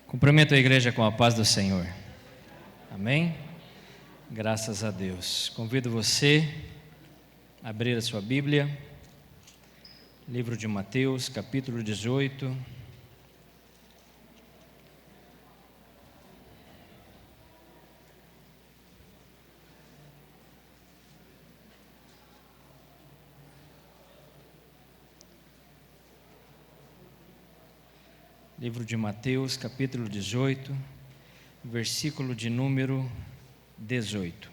Cumprimento a igreja com a paz do Senhor. Amém? Graças a Deus. Convido você a abrir a sua Bíblia, livro de Mateus, capítulo 18. Livro de Mateus, capítulo 18, versículo de número 18.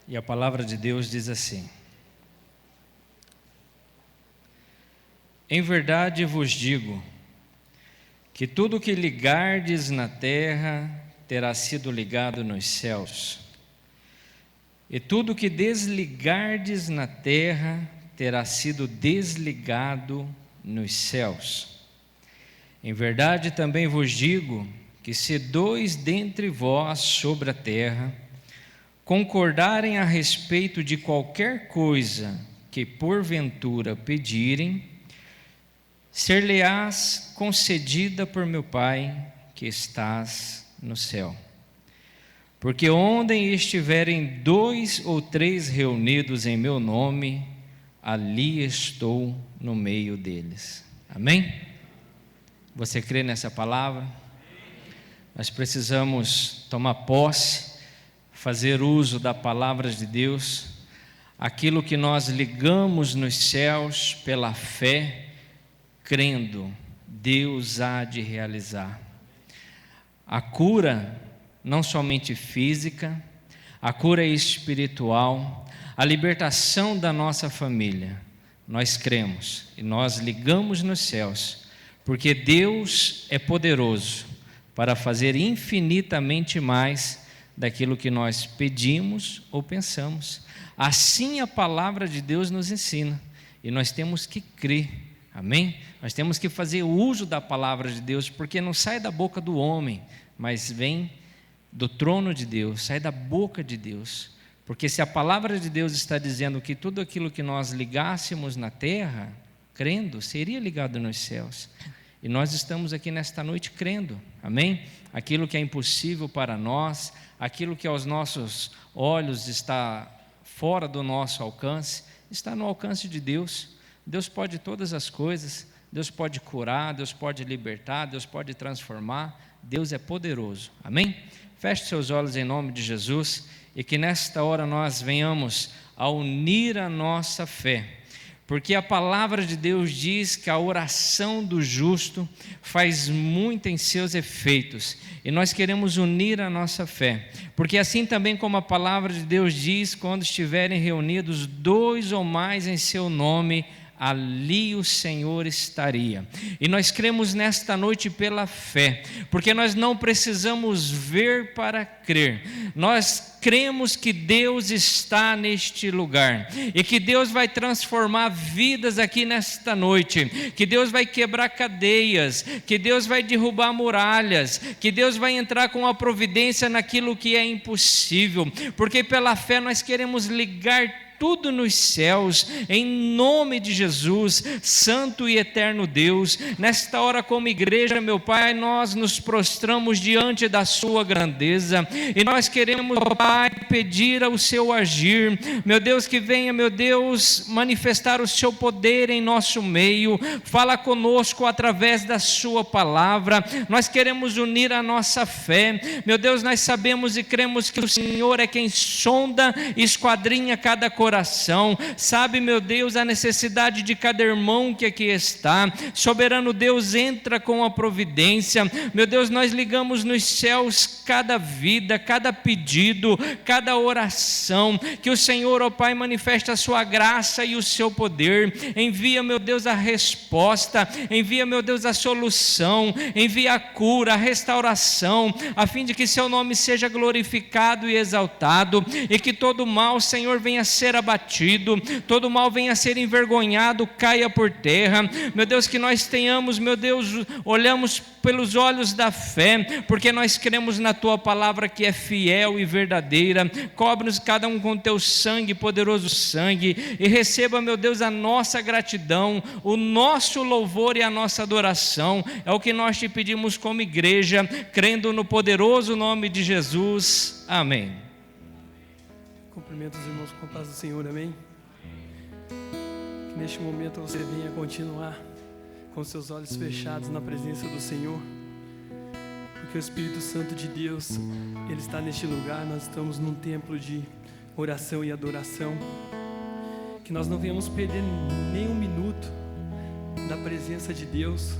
E a palavra de Deus diz assim: Em verdade vos digo, que tudo que ligardes na terra terá sido ligado nos céus, e tudo que desligardes na terra terá sido desligado nos céus. Em verdade também vos digo que se dois dentre vós sobre a terra concordarem a respeito de qualquer coisa que porventura pedirem, ser-lhe-ás concedida por meu Pai que estás no céu. Porque onde estiverem 2 ou 3 reunidos em meu nome, ali estou no meio deles. Amém? Você crê nessa palavra? Nós precisamos tomar posse, fazer uso da palavra de Deus. Aquilo que nós ligamos nos céus pela fé, crendo, Deus há de realizar. A cura, não somente física, a cura espiritual, a libertação da nossa família, nós cremos e nós ligamos nos céus, porque Deus é poderoso para fazer infinitamente mais daquilo que nós pedimos ou pensamos. Assim a palavra de Deus nos ensina e nós temos que crer, amém? Nós temos que fazer uso da palavra de Deus, porque não sai da boca do homem, mas vem do trono de Deus, sai da boca de Deus. Porque se a palavra de Deus está dizendo que tudo aquilo que nós ligássemos na terra, crendo, seria ligado nos céus. E nós estamos aqui nesta noite crendo, amém? Aquilo que é impossível para nós, aquilo que aos nossos olhos está fora do nosso alcance, está no alcance de Deus. Deus pode todas as coisas, Deus pode curar, Deus pode libertar, Deus pode transformar, Deus é poderoso, amém? Feche seus olhos em nome de Jesus e que nesta hora nós venhamos a unir a nossa fé, porque a palavra de Deus diz que a oração do justo faz muito em seus efeitos, e nós queremos unir a nossa fé, porque assim também como a palavra de Deus diz, quando estiverem reunidos 2 ou mais em seu nome, ali o Senhor estaria. E nós cremos nesta noite pela fé, porque nós não precisamos ver para crer, nós cremos que Deus está neste lugar, e que Deus vai transformar vidas aqui nesta noite, que Deus vai quebrar cadeias, que Deus vai derrubar muralhas, que Deus vai entrar com a providência naquilo que é impossível, porque pela fé nós queremos ligar tudo nos céus, em nome de Jesus, santo e eterno Deus. Nesta hora como igreja, meu Pai, nós nos prostramos diante da sua grandeza, e nós queremos, Pai, pedir ao seu agir, meu Deus, que venha, meu Deus, manifestar o seu poder em nosso meio, fala conosco através da sua palavra. Nós queremos unir a nossa fé, meu Deus, nós sabemos e cremos que o Senhor é quem sonda e esquadrinha cada coração, sabe, meu Deus, a necessidade de cada irmão que aqui está. Soberano Deus, entra com a providência, meu Deus, nós ligamos nos céus cada vida, cada pedido, cada oração, que o Senhor, ó Pai, manifeste a sua graça e o seu poder, envia, meu Deus, a resposta, envia, meu Deus, a solução, envia a cura, a restauração, a fim de que seu nome seja glorificado e exaltado, e que todo mal, Senhor, venha ser ser abatido, todo mal venha a ser envergonhado, caia por terra. Meu Deus, que nós tenhamos, meu Deus, olhamos pelos olhos da fé, porque nós cremos na Tua palavra que é fiel e verdadeira. Cobre-nos cada um com Teu sangue, poderoso sangue, e receba, meu Deus, a nossa gratidão, o nosso louvor e a nossa adoração. É o que nós te pedimos como igreja, crendo no poderoso nome de Jesus. Amém. Cumprimento os irmãos com a paz do Senhor, amém? Que neste momento você venha continuar com seus olhos fechados na presença do Senhor, porque o Espírito Santo de Deus, Ele está neste lugar. Nós estamos num templo de oração e adoração, que nós não venhamos perder nem um minuto da presença de Deus.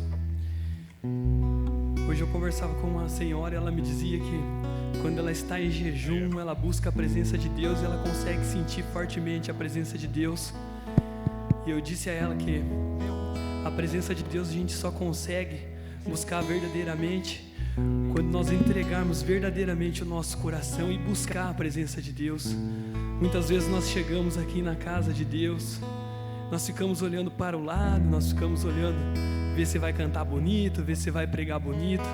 Hoje eu conversava com uma senhora, ela me dizia que quando ela está em jejum, ela busca a presença de Deus e ela consegue sentir fortemente a presença de Deus. E eu disse a ela que a presença de Deus a gente só consegue buscar verdadeiramente quando nós entregarmos verdadeiramente o nosso coração e buscar a presença de Deus. Muitas vezes nós chegamos aqui na casa de Deus, nós ficamos olhando para o lado, nós ficamos olhando, ver se vai cantar bonito, ver se vai pregar bonito,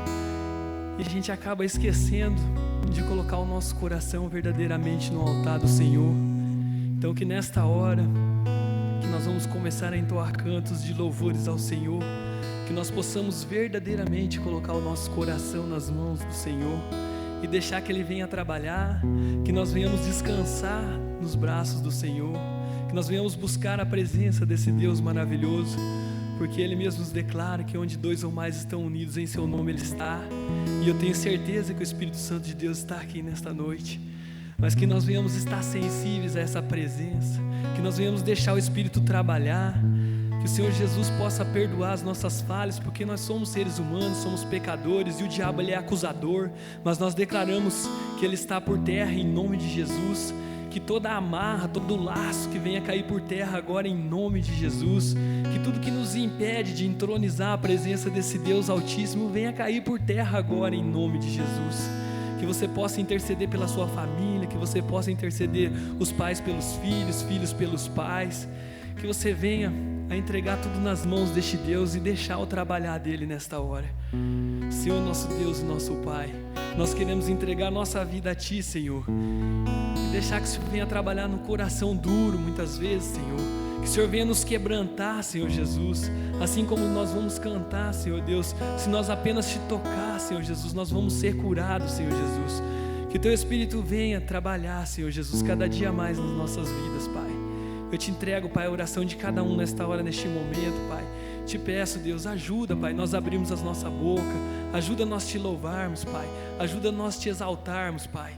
e a gente acaba esquecendo de colocar o nosso coração verdadeiramente no altar do Senhor. Então que nesta hora, que nós vamos começar a entoar cantos de louvores ao Senhor, que nós possamos verdadeiramente colocar o nosso coração nas mãos do Senhor e deixar que Ele venha trabalhar, que nós venhamos descansar nos braços do Senhor, que nós venhamos buscar a presença desse Deus maravilhoso, porque Ele mesmo nos declara que onde 2 ou mais estão unidos em Seu nome Ele está, e eu tenho certeza que o Espírito Santo de Deus está aqui nesta noite. Mas que nós venhamos estar sensíveis a essa presença, que nós venhamos deixar o Espírito trabalhar, que o Senhor Jesus possa perdoar as nossas falhas, porque nós somos seres humanos, somos pecadores, e o diabo ele é acusador, mas nós declaramos que ele está por terra em nome de Jesus, que toda amarra, todo laço que venha cair por terra agora em nome de Jesus, que tudo que nos impede de entronizar a presença desse Deus Altíssimo venha cair por terra agora em nome de Jesus. Que você possa interceder pela sua família, que você possa interceder os pais pelos filhos, filhos pelos pais, que você venha a entregar tudo nas mãos deste Deus e deixar o trabalhar dele nesta hora. Senhor, nosso Deus e nosso Pai, nós queremos entregar nossa vida a Ti, Senhor, e deixar que o Senhor venha trabalhar no coração duro muitas vezes, Senhor, que o Senhor venha nos quebrantar, Senhor Jesus, assim como nós vamos cantar, Senhor Deus, se nós apenas Te tocar, Senhor Jesus, nós vamos ser curados, Senhor Jesus. Que Teu Espírito venha trabalhar, Senhor Jesus, cada dia mais nas nossas vidas, Pai. Eu Te entrego, Pai, a oração de cada um nesta hora, neste momento, Pai. Te peço, Deus, ajuda, Pai, nós abrimos a nossa boca, ajuda nós Te louvarmos, Pai, ajuda nós Te exaltarmos, Pai.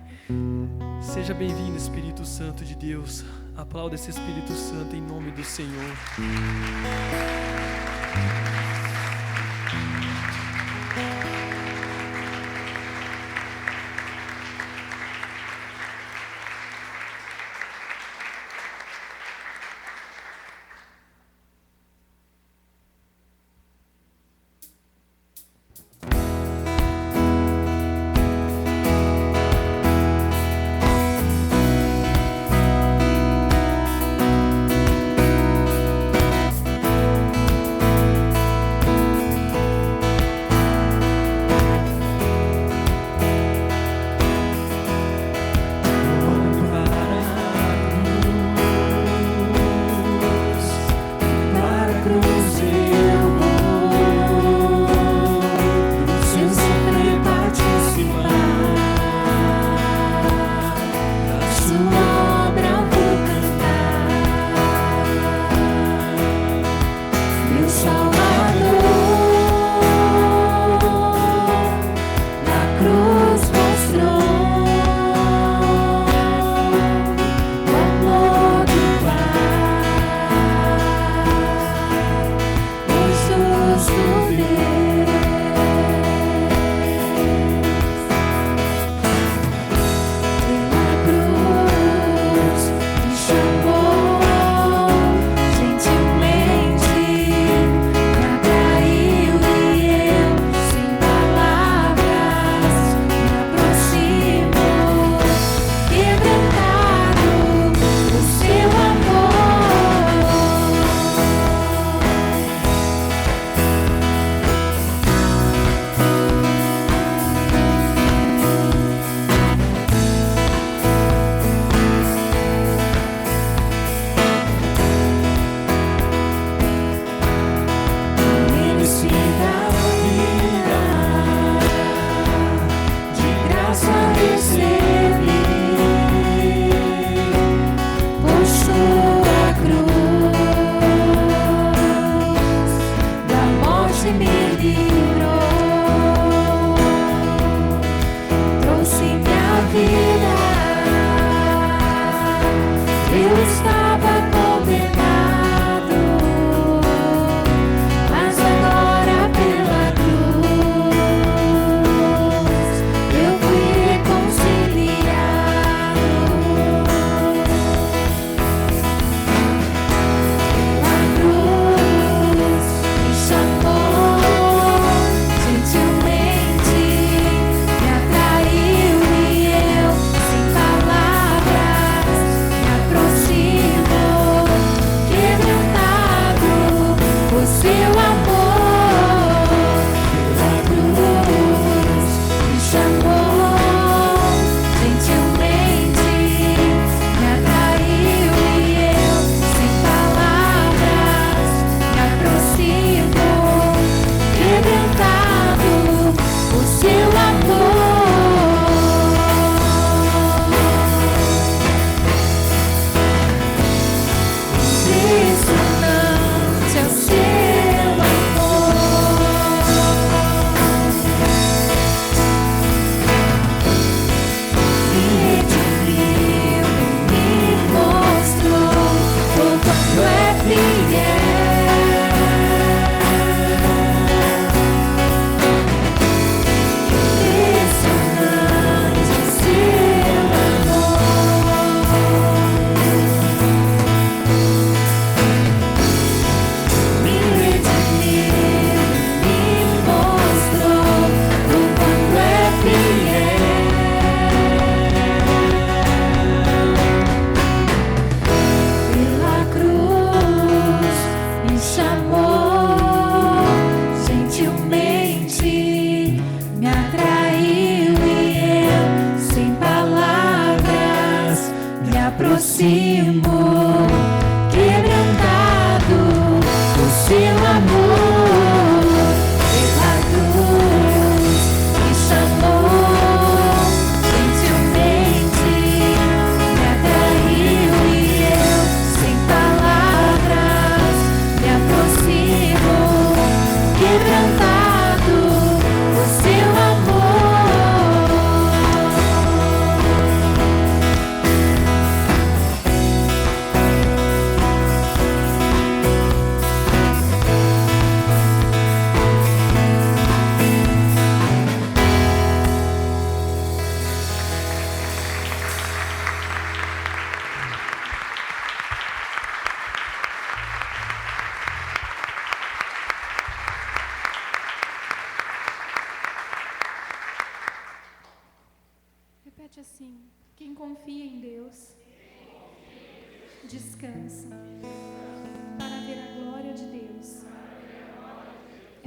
Seja bem-vindo, Espírito Santo de Deus. Aplauda esse Espírito Santo em nome do Senhor.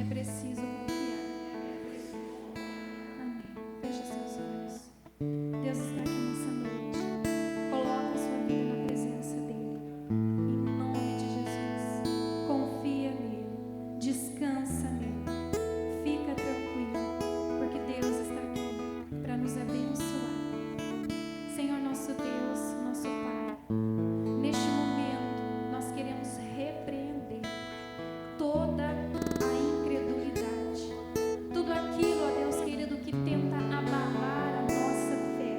preciso confiar. Amém. Feche seus olhos. Deus está aqui nessa noite. Coloca a sua vida na presença dEle. Em nome de Jesus. Confia nele. Descansa nele. Fica tranquilo. Porque Deus está aqui para nos abençoar. Senhor, nosso Deus, nosso Pai. Neste momento, nós queremos repreender toda a incredulidade. Tudo aquilo, ó Deus querido, que tenta abalar a nossa fé.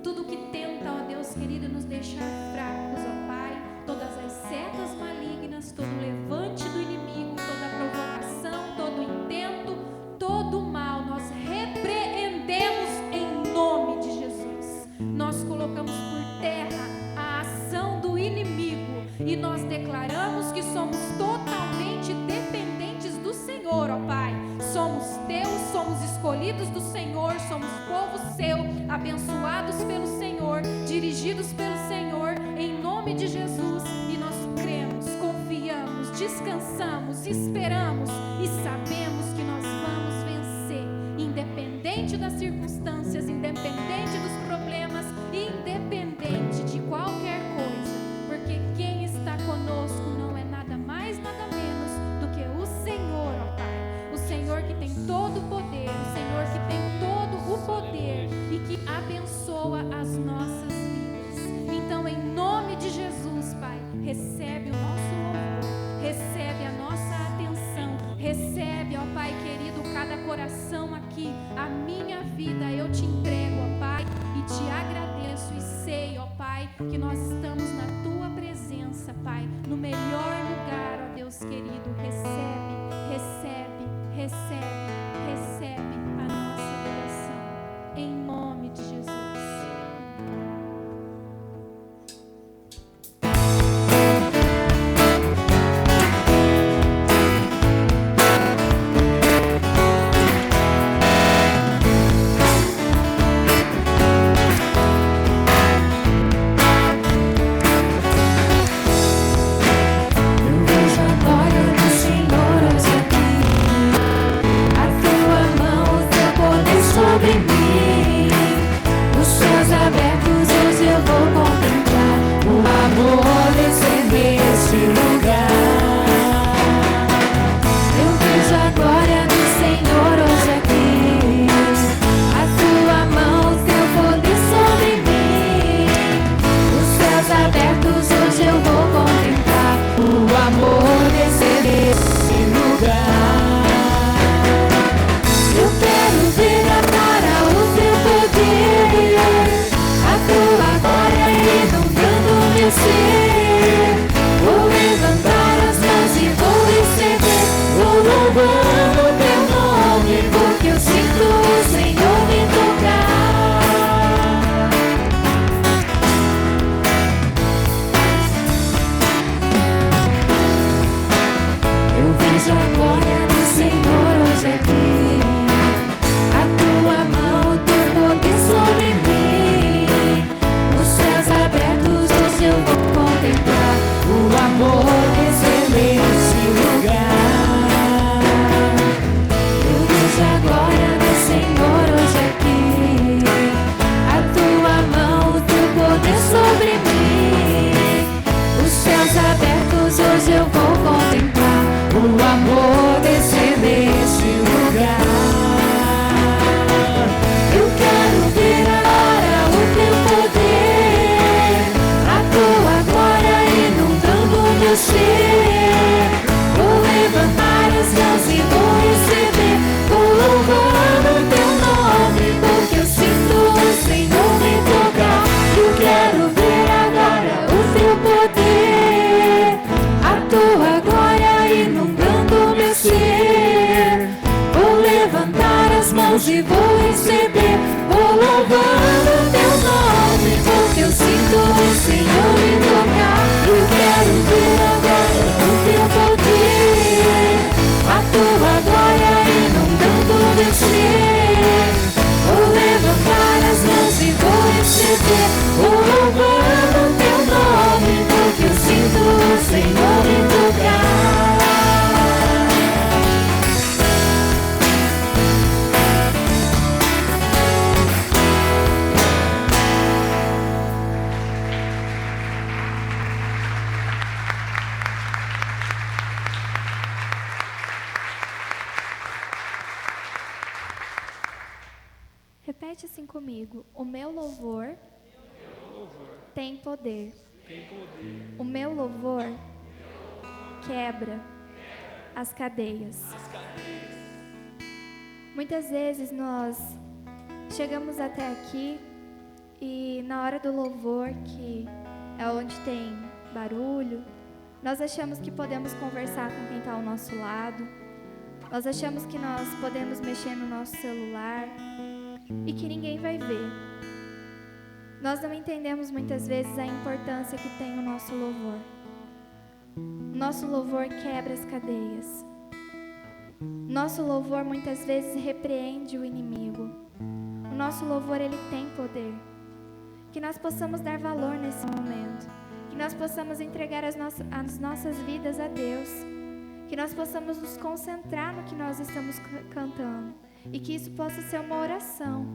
Tudo que tenta, ó Deus querido, nos deixar fracos, ó Pai. Todas as setas malignas, todo levante do inimigo, toda provocação, todo intento, todo mal, nós repreendemos em nome de Jesus. Nós colocamos por terra a ação do inimigo e nós declaramos que somos totalmente dependentes do Senhor, ó Pai. Somos teus, somos escolhidos do Senhor, somos povo seu, abençoados pelo Senhor, dirigidos pelo Senhor, em nome de Jesus. E nós cremos, confiamos, descansamos, esperamos e sabemos que nós vamos vencer, independente das circunstâncias, independente dos problemas, independente de qualquer coisa, porque quem está conosco não é nada mais, nada menos do que o Senhor, ó Pai. O Senhor que tem todo o poder, o Senhor que tem todo o poder e que abençoa as nossas vidas. Então, em nome de Jesus, Pai, recebe o nosso louvor, recebe a nossa atenção, recebe, ó Pai querido, cada coração aqui, a minha vida eu te entrego, ó Pai, e te agradeço e sei, ó Pai, que nós estamos na tua presença, Pai, no melhor lugar, ó Deus querido. Recebe, recebe, recebe, recebe a nossa adoração, em nome de Jesus. E vou receber, vou louvando teu nome, porque eu sinto o Senhor me tocar. Eu quero ver agora o teu poder, a tua glória inundando o meu ser. Vou levantar as mãos e vou receber, vou louvando teu nome, porque eu sinto o Senhor me tocar. Repete assim comigo. O meu louvor tem poder. O meu louvor quebra as cadeias. Muitas vezes nós chegamos até aqui e na hora do louvor, que é onde tem barulho, nós achamos que podemos conversar com quem está ao nosso lado, nós achamos que nós podemos mexer no nosso celular e que ninguém vai ver. Nós não entendemos muitas vezes a importância que tem o nosso louvor. O nosso louvor quebra as cadeias. Nosso louvor muitas vezes repreende o inimigo. O nosso louvor, ele tem poder. Que nós possamos dar valor nesse momento. Que nós possamos entregar as nossas vidas a Deus. Que nós possamos nos concentrar no que nós estamos cantando. E que isso possa ser uma oração.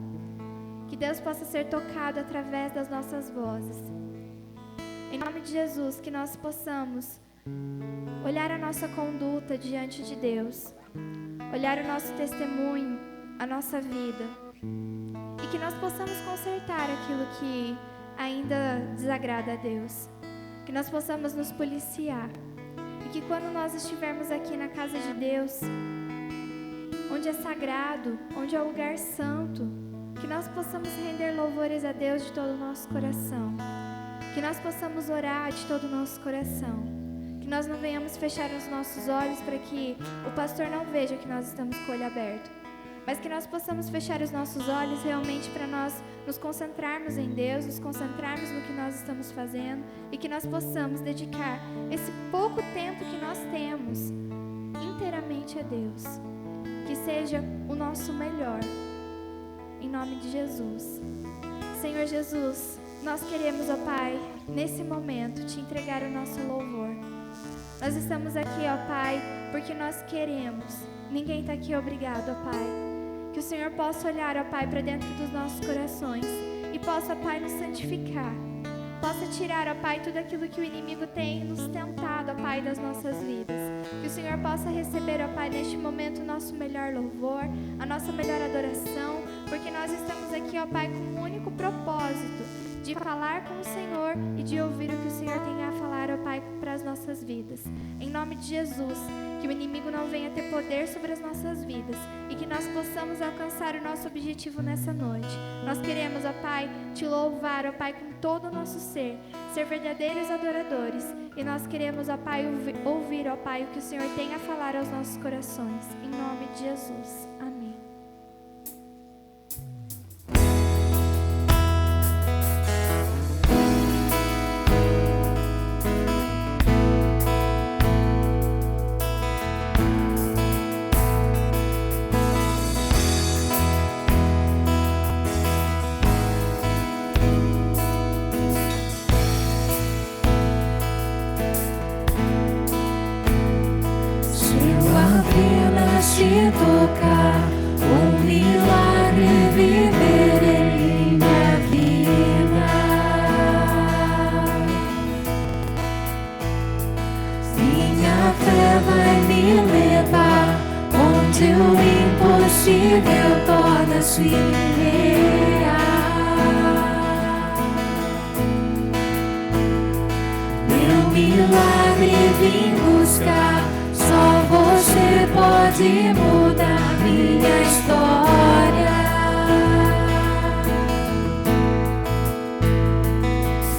Que Deus possa ser tocado através das nossas vozes. Em nome de Jesus, que nós possamos olhar a nossa conduta diante de Deus. Olhar o nosso testemunho, a nossa vida. E que nós possamos consertar aquilo que ainda desagrada a Deus. Que nós possamos nos policiar. E que quando nós estivermos aqui na casa de Deus, onde é sagrado, onde é o lugar santo, que nós possamos render louvores a Deus de todo o nosso coração. Que nós possamos orar de todo o nosso coração. Que nós não venhamos fechar os nossos olhos para que o pastor não veja que nós estamos com o olho aberto. Mas que nós possamos fechar os nossos olhos realmente para nós nos concentrarmos em Deus, nos concentrarmos no que nós estamos fazendo e que nós possamos dedicar esse pouco tempo que nós temos inteiramente a Deus. Que seja o nosso melhor. Em nome de Jesus. Senhor Jesus, nós queremos, ó Pai, nesse momento te entregar o nosso louvor. Nós estamos aqui, ó Pai, porque nós queremos. Ninguém está aqui obrigado, ó Pai. Que o Senhor possa olhar, ó Pai, para dentro dos nossos corações e possa, ó Pai, nos santificar. Possa tirar, ó Pai, tudo aquilo que o inimigo tem nos tentado, ó Pai, das nossas vidas. Que o Senhor possa receber, ó Pai, neste momento o nosso melhor louvor, a nossa melhor adoração, porque nós estamos aqui, ó Pai, com um único propósito, de falar com o Senhor e de ouvir o que o Senhor tem a falar, ó Pai, para as nossas vidas. Em nome de Jesus, que o inimigo não venha ter poder sobre as nossas vidas e que nós possamos alcançar o nosso objetivo nessa noite. Nós queremos, ó Pai, te louvar, ó Pai, com todo o nosso ser verdadeiros adoradores. E nós queremos, ó Pai, ouvir, ó Pai, o que o Senhor tem a falar aos nossos corações. Em nome de Jesus. Amém. Te tocar, um milagre viver em minha vida. Minha fé vai me levar onde o impossível torna-se real. Meu milagre vim buscar. Só você pode mudar minha história.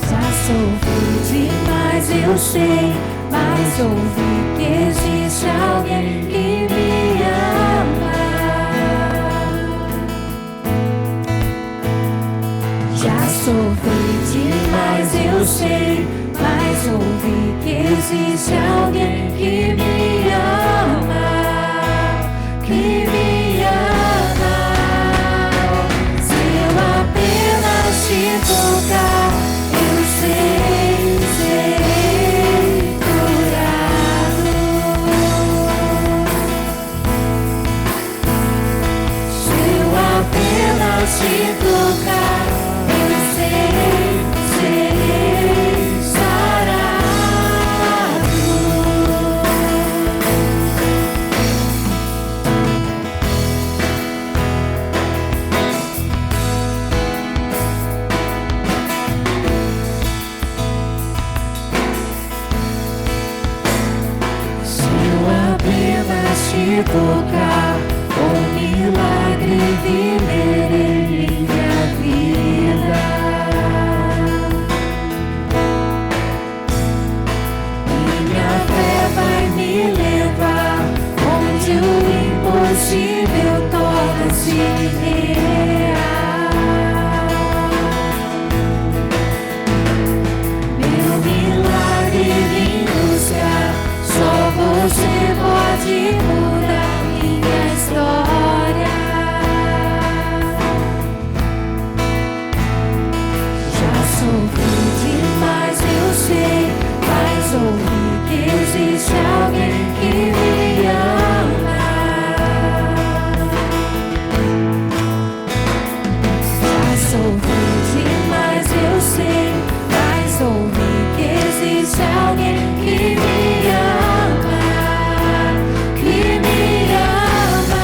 Já sofri demais, eu sei, mas ouvi que existe alguém que me ama. Já sofri demais, eu sei, mas ouvi que existe alguém que me ama, que me ama. Se eu apenas te tocar, eu serei curado. Se eu apenas te tocar, eu serei sarado. tocar, um milagre viver em minha vida. Minha fé vai me levar onde o impossível torna-se real. Meu milagre vim buscar, só você pode mudar minha história. Já sofri demais, eu sei, mas ouvi que existe alguém que me ama. Já sofri demais, eu sei, mas ouvi que existe alguém que me ama, que me ama.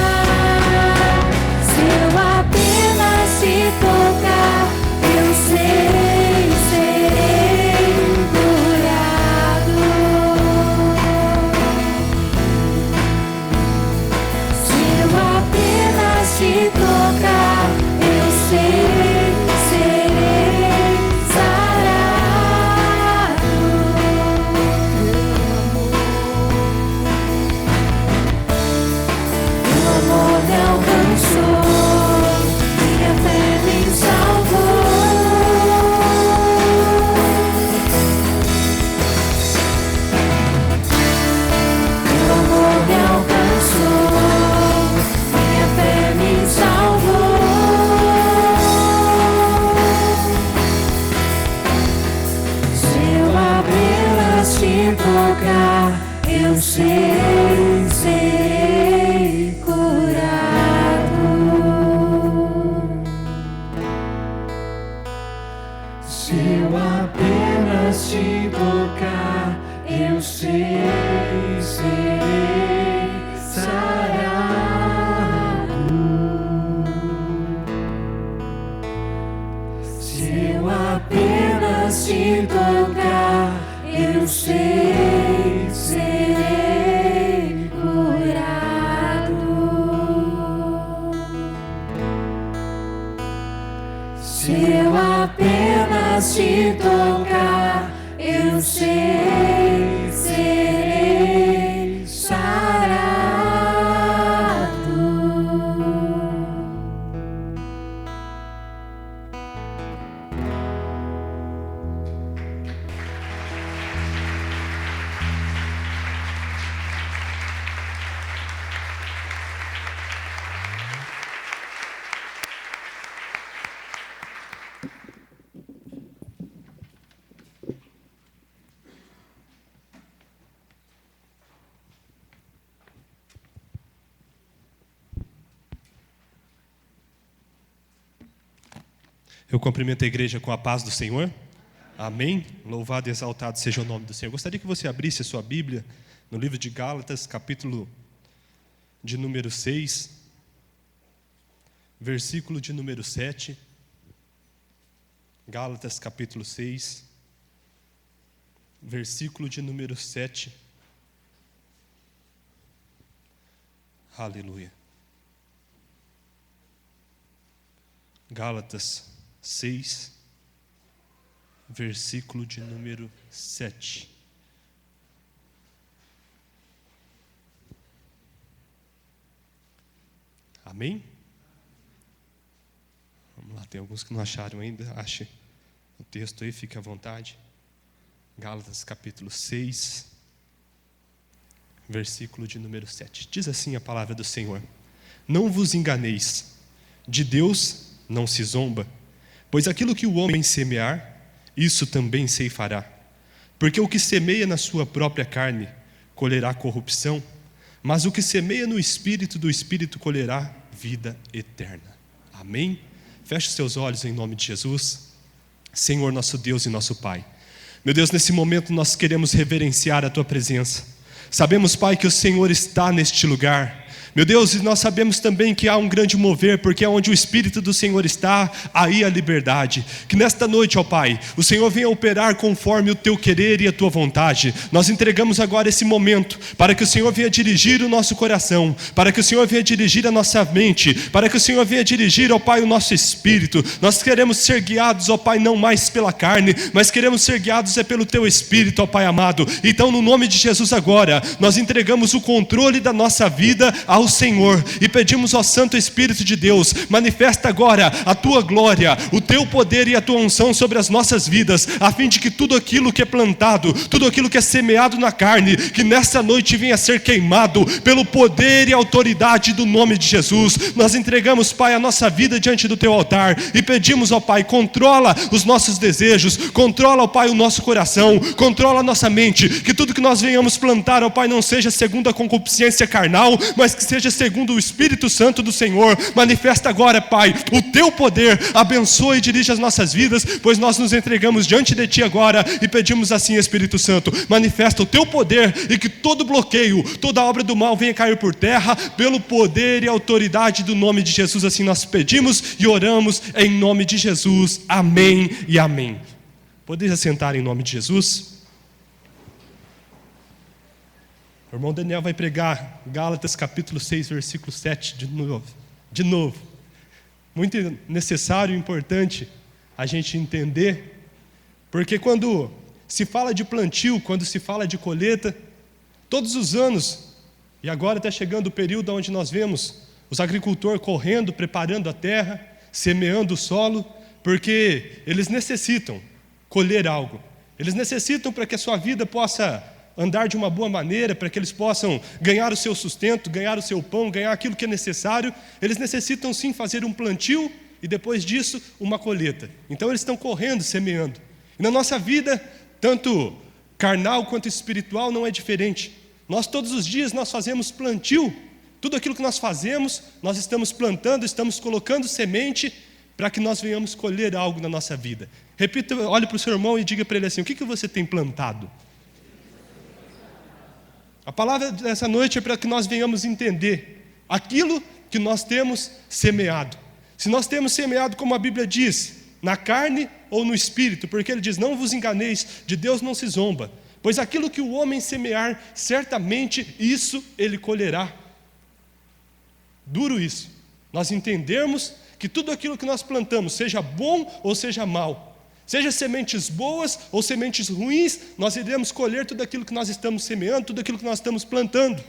Se eu apenas te tocar, eu sei, serei curado. Se eu apenas te tocar, eu sei, serei sarado. Teu amor me alcançou, minha fé me salvou. Teu amor me alcançou, minha fé me salvou. Se eu apenas te tocar, eu sei, serei curado. Se eu apenas te tocar, eu sei, serei sarado. Se eu apenas te tocar, eu sei, serei curado. Se eu apenas te tocar, eu sei, serei sarado. Eu cumprimento a igreja com a paz do Senhor. Amém? Louvado e exaltado seja o nome do Senhor. Gostaria que você abrisse a sua Bíblia no livro de Gálatas, capítulo de número 6, versículo de número 7. Gálatas, capítulo 6, versículo de número 7. Aleluia. Gálatas 6, versículo de número 7. Amém? Vamos lá, tem alguns que não acharam ainda. Ache o texto aí, fique à vontade. Gálatas capítulo 6, versículo de número 7. Diz assim a palavra do Senhor: Não vos enganeis, de Deus não se zomba, pois aquilo que o homem semear, isso também ceifará. Porque o que semeia na sua própria carne, colherá corrupção, mas o que semeia no Espírito, do Espírito colherá vida eterna. Amém? Feche seus olhos em nome de Jesus. Senhor, nosso Deus e nosso Pai, meu Deus, nesse momento nós queremos reverenciar a Tua presença. Sabemos, Pai, que o Senhor está neste lugar. Meu Deus, e nós sabemos também que há um grande mover, porque onde o Espírito do Senhor está, aí a liberdade. Que nesta noite, ó Pai, o Senhor venha operar conforme o Teu querer e a Tua vontade. Nós entregamos agora esse momento, para que o Senhor venha dirigir o nosso coração, para que o Senhor venha dirigir a nossa mente, para que o Senhor venha dirigir, ó Pai, o nosso espírito. Nós queremos ser guiados, ó Pai, não mais pela carne, mas queremos ser guiados pelo Teu Espírito, ó Pai amado. Então, no nome de Jesus agora, nós entregamos o controle da nossa vida ao Senhor e pedimos ao Santo Espírito de Deus, manifesta agora a Tua glória, o Teu poder e a Tua unção sobre as nossas vidas, a fim de que tudo aquilo que é plantado, tudo aquilo que é semeado na carne, que nessa noite venha a ser queimado pelo poder e autoridade do nome de Jesus. Nós entregamos, Pai, a nossa vida diante do Teu altar e pedimos, ó Pai, controla os nossos desejos, controla, ó Pai, o nosso coração, controla a nossa mente, que tudo que nós venhamos plantar, ó Pai, não seja segundo a concupiscência carnal, mas que seja segundo o Espírito Santo do Senhor. Manifesta agora, Pai, o Teu poder, abençoa e dirige as nossas vidas, pois nós nos entregamos diante de Ti agora e pedimos assim, Espírito Santo, manifesta o Teu poder e que todo bloqueio, toda obra do mal venha cair por terra, pelo poder e autoridade do nome de Jesus. Assim nós pedimos e oramos em nome de Jesus, amém e amém. Podeis assentar em nome de Jesus? O irmão Daniel vai pregar Gálatas capítulo 6, versículo 7 de novo. Muito necessário e importante a gente entender, porque quando se fala de plantio, quando se fala de colheita, todos os anos, e agora está chegando o período onde nós vemos os agricultores correndo, preparando a terra, semeando o solo, porque eles necessitam colher algo. Eles necessitam para que a sua vida possa andar de uma boa maneira, para que eles possam ganhar o seu sustento, ganhar o seu pão, ganhar aquilo que é necessário. Eles necessitam sim fazer um plantio e depois disso uma colheita. Então eles estão correndo, semeando. E na nossa vida, tanto carnal quanto espiritual, não é diferente. Nós todos os dias nós fazemos plantio. Tudo aquilo que nós fazemos, nós estamos plantando, estamos colocando semente para que nós venhamos colher algo na nossa vida. Repita, olhe para o seu irmão e diga para ele assim: o que você tem plantado? A palavra dessa noite é para que nós venhamos entender aquilo que nós temos semeado. Se nós temos semeado, como a Bíblia diz, na carne ou no espírito, porque ele diz: não vos enganeis, de Deus não se zomba, pois aquilo que o homem semear, certamente isso ele colherá. Duro isso, nós entendermos que tudo aquilo que nós plantamos, seja bom ou seja mal, seja sementes boas ou sementes ruins, nós iremos colher tudo aquilo que nós estamos semeando, tudo aquilo que nós estamos plantando.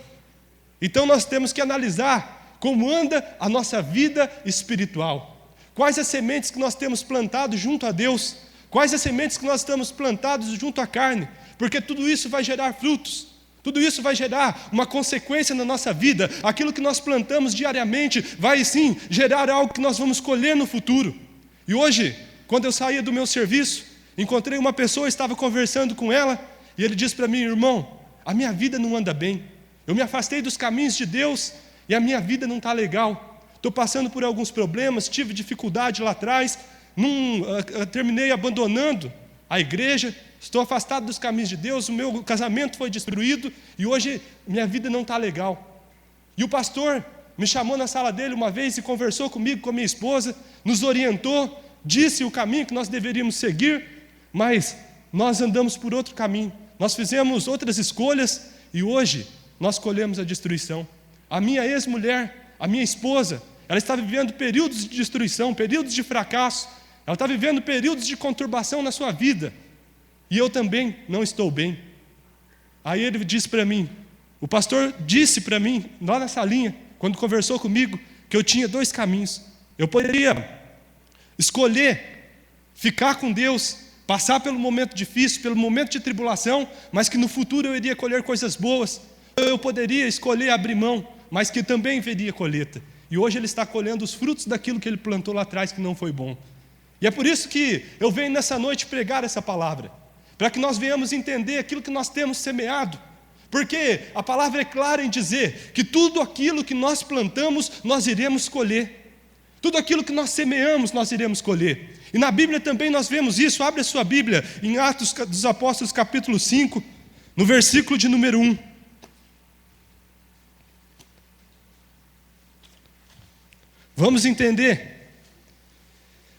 Então nós temos que analisar como anda a nossa vida espiritual. Quais as sementes que nós temos plantado junto a Deus? Quais as sementes que nós estamos plantados junto à carne? Porque tudo isso vai gerar frutos. Tudo isso vai gerar uma consequência na nossa vida. Aquilo que nós plantamos diariamente vai sim gerar algo que nós vamos colher no futuro. E hoje, quando eu saía do meu serviço, encontrei uma pessoa, estava conversando com ela, e ele disse para mim: irmão, a minha vida não anda bem. Eu me afastei dos caminhos de Deus e a minha vida não está legal. Estou passando por alguns problemas, tive dificuldade lá atrás, terminei abandonando a igreja, estou afastado dos caminhos de Deus, o meu casamento foi destruído e hoje minha vida não está legal. E o pastor me chamou na sala dele uma vez e conversou comigo, com a minha esposa, nos orientou, disse o caminho que nós deveríamos seguir, mas nós andamos por outro caminho. Nós fizemos outras escolhas e hoje nós colhemos a destruição. A minha ex-mulher, a minha esposa, ela está vivendo períodos de destruição, períodos de fracasso, ela está vivendo períodos de conturbação na sua vida. E eu também não estou bem. Aí ele disse para mim, o pastor disse para mim, lá na salinha, quando conversou comigo, que eu tinha dois caminhos. Eu poderia escolher ficar com Deus, passar pelo momento difícil, pelo momento de tribulação, mas que no futuro eu iria colher coisas boas. Eu poderia escolher abrir mão, mas que também veria colheita. E hoje ele está colhendo os frutos daquilo que ele plantou lá atrás que não foi bom. E é por isso que eu venho nessa noite pregar essa palavra, para que nós venhamos entender aquilo que nós temos semeado. Porque a palavra é clara em dizer que tudo aquilo que nós plantamos, nós iremos colher. Tudo aquilo que nós semeamos, nós iremos colher. E na Bíblia também nós vemos isso. Abre a sua Bíblia em Atos dos Apóstolos capítulo 5, no versículo de número 1. Vamos entender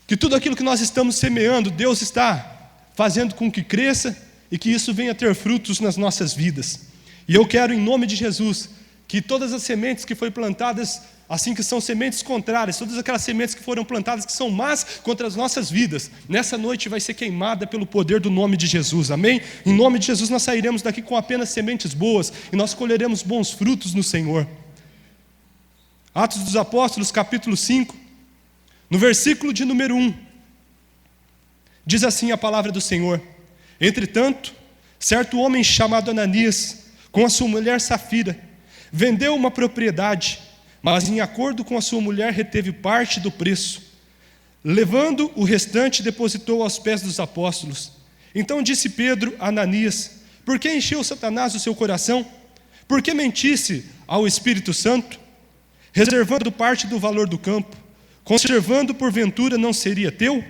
que tudo aquilo que nós estamos semeando, Deus está fazendo com que cresça e que isso venha a ter frutos nas nossas vidas. E eu quero, em nome de Jesus, que todas as sementes que foram plantadas, assim que são sementes contrárias, todas aquelas sementes que foram plantadas que são más contra as nossas vidas, nessa noite vai ser queimada pelo poder do nome de Jesus, amém? Em nome de Jesus nós sairemos daqui com apenas sementes boas e nós colheremos bons frutos no Senhor. Atos dos Apóstolos, capítulo 5, no versículo de número 1, diz assim a palavra do Senhor: entretanto, certo homem chamado Ananias, com a sua mulher Safira, vendeu uma propriedade, mas em acordo com a sua mulher reteve parte do preço. Levando o restante, depositou aos pés dos apóstolos. Então disse Pedro a Ananias: por que encheu Satanás o seu coração? Por que mentisse ao Espírito Santo? Reservando parte do valor do campo, conservando porventura não seria teu?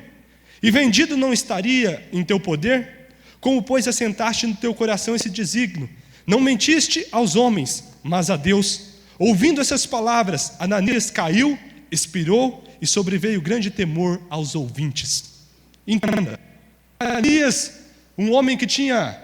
E vendido não estaria em teu poder? Como, pois, assentaste no teu coração esse desígnio? Não mentiste aos homens, mas a Deus. Ouvindo essas palavras, Ananias caiu, expirou e sobreveio grande temor aos ouvintes. Entenda, Ananias, um homem que tinha,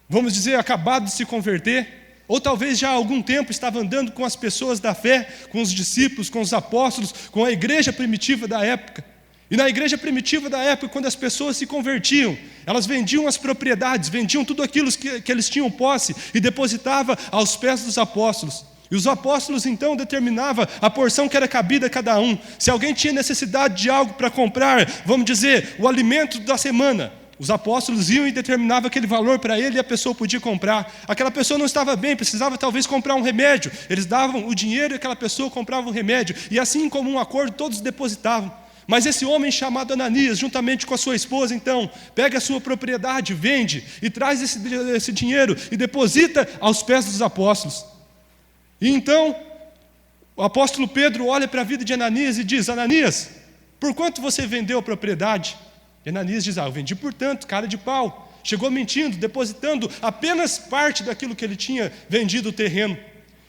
vamos dizer, acabado de se converter, ou talvez já há algum tempo estava andando com as pessoas da fé, com os discípulos, com os apóstolos, com a igreja primitiva da época. E na igreja primitiva da época, quando as pessoas se convertiam, elas vendiam as propriedades, vendiam tudo aquilo que eles tinham posse e depositavam aos pés dos apóstolos. E os apóstolos então determinavam a porção que era cabida a cada um. Se alguém tinha necessidade de algo para comprar, vamos dizer, o alimento da semana, os apóstolos iam e determinavam aquele valor para ele e a pessoa podia comprar. Aquela pessoa não estava bem, precisava talvez comprar um remédio. Eles davam o dinheiro e aquela pessoa comprava o remédio. E assim, em comum acordo, todos depositavam. Mas esse homem chamado Ananias, juntamente com a sua esposa, então, pega a sua propriedade, vende e traz esse dinheiro e deposita aos pés dos apóstolos. E então, o apóstolo Pedro olha para a vida de Ananias e diz: Ananias, por quanto você vendeu a propriedade? E Ananias diz: eu vendi por tanto, cara de pau. Chegou mentindo, depositando apenas parte daquilo que ele tinha vendido o terreno.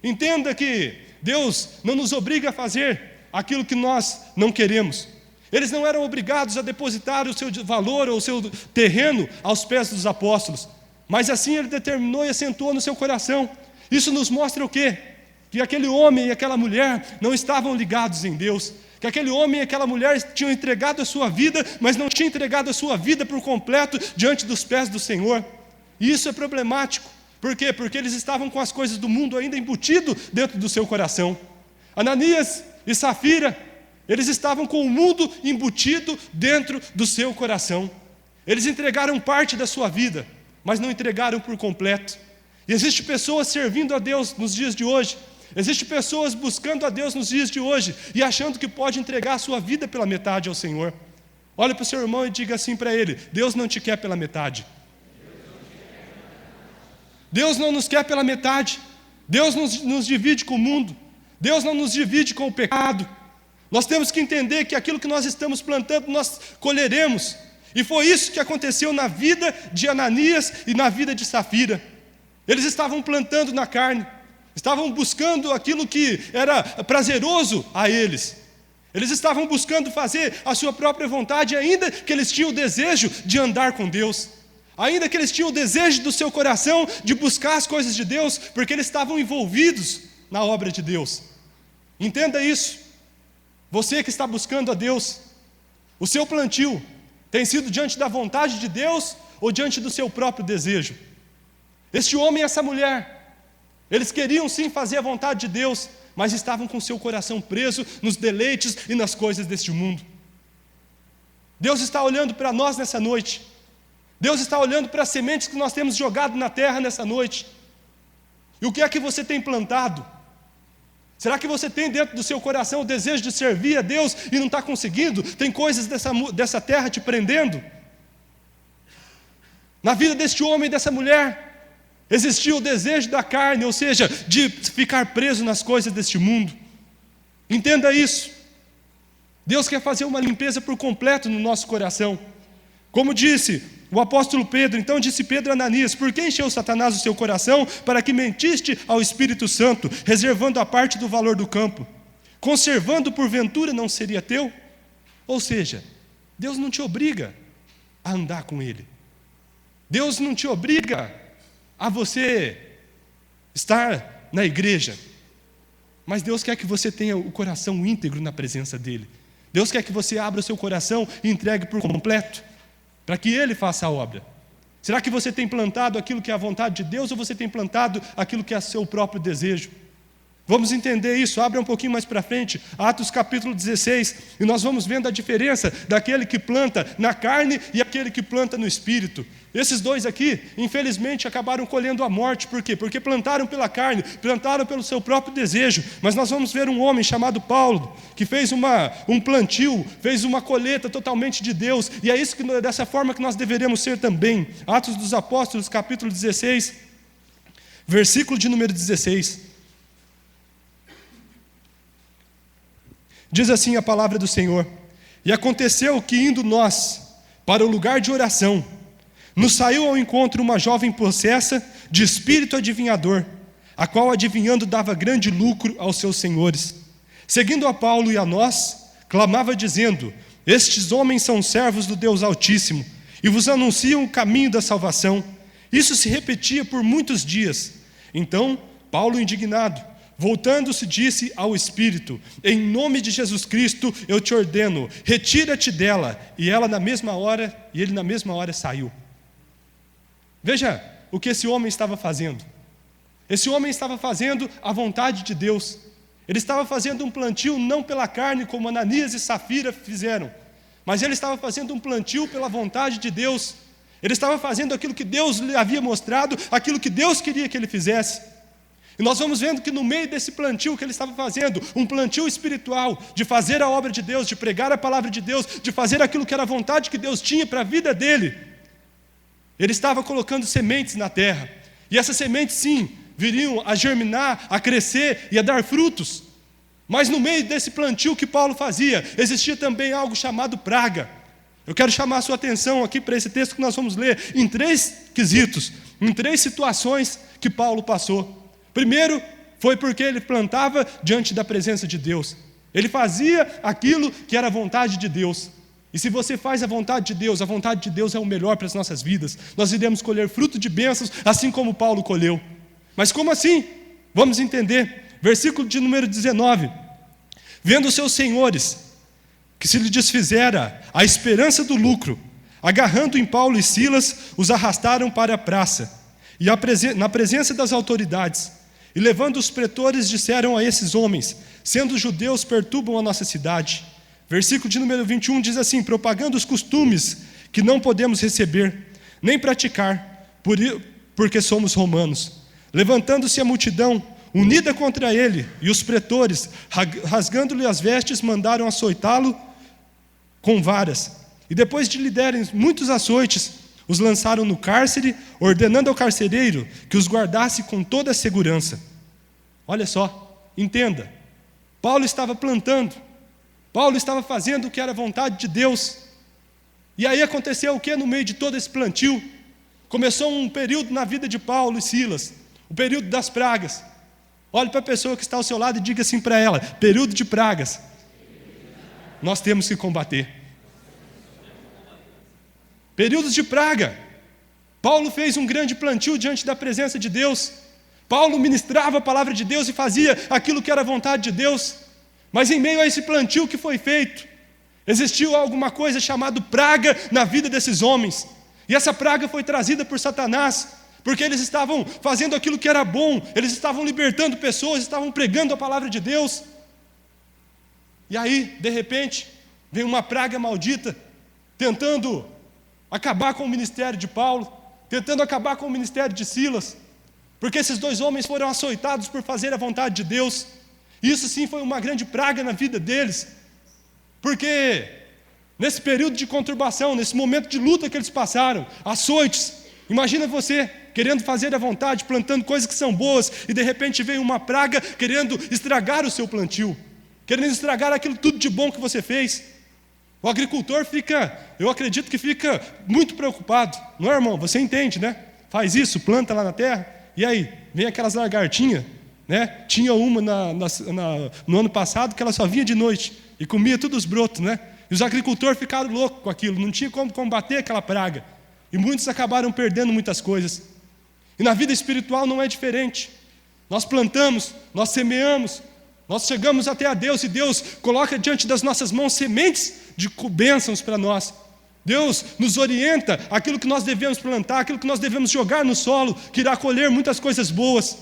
Entenda que Deus não nos obriga a fazer aquilo que nós não queremos. Eles não eram obrigados a depositar o seu valor ou o seu terreno aos pés dos apóstolos, mas assim ele determinou e assentou no seu coração. Isso nos mostra o quê? Que aquele homem e aquela mulher não estavam ligados em Deus, que aquele homem e aquela mulher tinham entregado a sua vida, mas não tinham entregado a sua vida por completo diante dos pés do Senhor. E isso é problemático. Por quê? Porque eles estavam com as coisas do mundo ainda embutido dentro do seu coração. Ananias e Safira, eles estavam com o mundo embutido dentro do seu coração. Eles entregaram parte da sua vida, mas não entregaram por completo. E existem pessoas servindo a Deus nos dias de hoje, existem pessoas buscando a Deus nos dias de hoje e achando que pode entregar a sua vida pela metade ao Senhor. Olha para o seu irmão e diga assim para ele: Deus não te quer pela metade. Deus não nos quer pela metade. Deus nos divide com o mundo. Deus não nos divide com o pecado. Nós temos que entender que aquilo que nós estamos plantando, nós colheremos. E foi isso que aconteceu na vida de Ananias e na vida de Safira. Eles estavam plantando na carne, estavam buscando aquilo que era prazeroso a eles. Eles estavam buscando fazer a sua própria vontade, ainda que eles tinham o desejo de andar com Deus, ainda que eles tinham o desejo do seu coração de buscar as coisas de Deus, porque eles estavam envolvidos na obra de Deus. Entenda isso. Você que está buscando a Deus, o seu plantio tem sido diante da vontade de Deus ou diante do seu próprio desejo? Este homem e essa mulher, eles queriam sim fazer a vontade de Deus, mas estavam com seu coração preso nos deleites e nas coisas deste mundo. Deus está olhando para nós nessa noite. Deus está olhando para as sementes que nós temos jogado na terra nessa noite. E o que é que você tem plantado? Será que você tem dentro do seu coração o desejo de servir a Deus e não está conseguindo? Tem coisas dessa terra te prendendo? Na vida deste homem e dessa mulher, existia o desejo da carne, ou seja, de ficar preso nas coisas deste mundo. Entenda isso. Deus quer fazer uma limpeza por completo no nosso coração. Como disse o apóstolo Pedro, então disse Pedro a Ananias: por que encheu Satanás o seu coração para que mentiste ao Espírito Santo, reservando a parte do valor do campo? conservando porventura não seria teu? Ou seja, Deus não te obriga a andar com Ele. Deus não te obriga a você estar na igreja. Mas Deus quer que você tenha o coração íntegro na presença dEle. Deus quer que você abra o seu coração e entregue por completo, para que Ele faça a obra. Será que você tem plantado aquilo que é a vontade de Deus, ou você tem plantado aquilo que é seu próprio desejo? Vamos entender isso, abra um pouquinho mais para frente, Atos capítulo 16, e nós vamos vendo a diferença daquele que planta na carne e aquele que planta no Espírito. Esses dois aqui, infelizmente, acabaram colhendo a morte. Por quê? Porque plantaram pela carne, plantaram pelo seu próprio desejo. Mas nós vamos ver um homem chamado Paulo, que fez um plantio, fez uma colheita totalmente de Deus, e é isso dessa forma que nós deveremos ser também. Atos dos Apóstolos, capítulo 16, versículo de número 16. Diz assim a palavra do Senhor: e aconteceu que, indo nós para o lugar de oração, nos saiu ao encontro uma jovem possessa de espírito adivinhador, a qual adivinhando dava grande lucro aos seus senhores. Seguindo a Paulo e a nós, clamava dizendo: estes homens são servos do Deus Altíssimo, e vos anunciam o caminho da salvação. Isso se repetia por muitos dias. Então Paulo, indignado, voltando-se, disse ao Espírito: em nome de Jesus Cristo eu te ordeno, retira-te dela. E ele na mesma hora saiu. Veja o que esse homem estava fazendo. Esse homem estava fazendo a vontade de Deus. Ele estava fazendo um plantio não pela carne, como Ananias e Safira fizeram, mas ele estava fazendo um plantio pela vontade de Deus. Ele estava fazendo aquilo que Deus lhe havia mostrado, aquilo que Deus queria que ele fizesse. E nós vamos vendo que no meio desse plantio que ele estava fazendo, um plantio espiritual, de fazer a obra de Deus, de pregar a palavra de Deus, de fazer aquilo que era a vontade que Deus tinha para a vida dele, ele estava colocando sementes na terra. E essas sementes, sim, viriam a germinar, a crescer e a dar frutos. Mas no meio desse plantio que Paulo fazia, existia também algo chamado praga. Eu quero chamar a sua atenção aqui para esse texto que nós vamos ler, em 3 quesitos, em 3 situações que Paulo passou. Primeiro, foi porque ele plantava diante da presença de Deus. Ele fazia aquilo que era a vontade de Deus. E se você faz a vontade de Deus é o melhor para as nossas vidas. Nós iremos colher fruto de bênçãos, assim como Paulo colheu. Mas como assim? Vamos entender. Versículo de número 19. Vendo os seus senhores, que se lhe desfizera a esperança do lucro, agarrando em Paulo e Silas, os arrastaram para a praça. E na presença das autoridades, e levando os pretores, disseram a esses homens: sendo judeus, perturbam a nossa cidade. Versículo de número 21 diz assim: propagando os costumes que não podemos receber, nem praticar, porque somos romanos. Levantando-se a multidão, unida contra ele, e os pretores, rasgando-lhe as vestes, mandaram açoitá-lo com varas. E depois de lhe derem muitos açoites, os lançaram no cárcere, ordenando ao carcereiro que os guardasse com toda a segurança. Olha só, entenda, Paulo estava plantando, Paulo estava fazendo o que era a vontade de Deus. E aí aconteceu o que no meio de todo esse plantio? Começou um período na vida de Paulo e Silas, o período das pragas. Olhe para a pessoa que está ao seu lado e diga assim para ela: período de pragas, nós temos que combater. Períodos de praga. Paulo fez um grande plantio diante da presença de Deus. Paulo ministrava a palavra de Deus e fazia aquilo que era a vontade de Deus. Mas em meio a esse plantio que foi feito, existiu alguma coisa chamada praga na vida desses homens. E essa praga foi trazida por Satanás, porque eles estavam fazendo aquilo que era bom, eles estavam libertando pessoas, estavam pregando a palavra de Deus. E aí, de repente, vem uma praga maldita, tentando acabar com o ministério de Paulo, tentando acabar com o ministério de Silas, porque esses 2 homens foram açoitados por fazer a vontade de Deus. Isso sim foi uma grande praga na vida deles, porque nesse período de conturbação, nesse momento de luta que eles passaram, açoites, imagina você querendo fazer a vontade, plantando coisas que são boas, e de repente vem uma praga querendo estragar o seu plantio, querendo estragar aquilo tudo de bom que você fez. O agricultor eu acredito que fica muito preocupado, não é, irmão? Você entende, né? Faz isso, planta lá na terra, e aí, vem aquelas lagartinhas, né? Tinha uma no ano passado que ela só vinha de noite e comia todos os brotos, né? E os agricultores ficaram loucos com aquilo, não tinha como combater aquela praga. E muitos acabaram perdendo muitas coisas. E na vida espiritual não é diferente. Nós plantamos, nós semeamos, nós chegamos até a Deus e Deus coloca diante das nossas mãos sementes de bênçãos para nós. Deus nos orienta aquilo que nós devemos plantar, aquilo que nós devemos jogar no solo, que irá colher muitas coisas boas.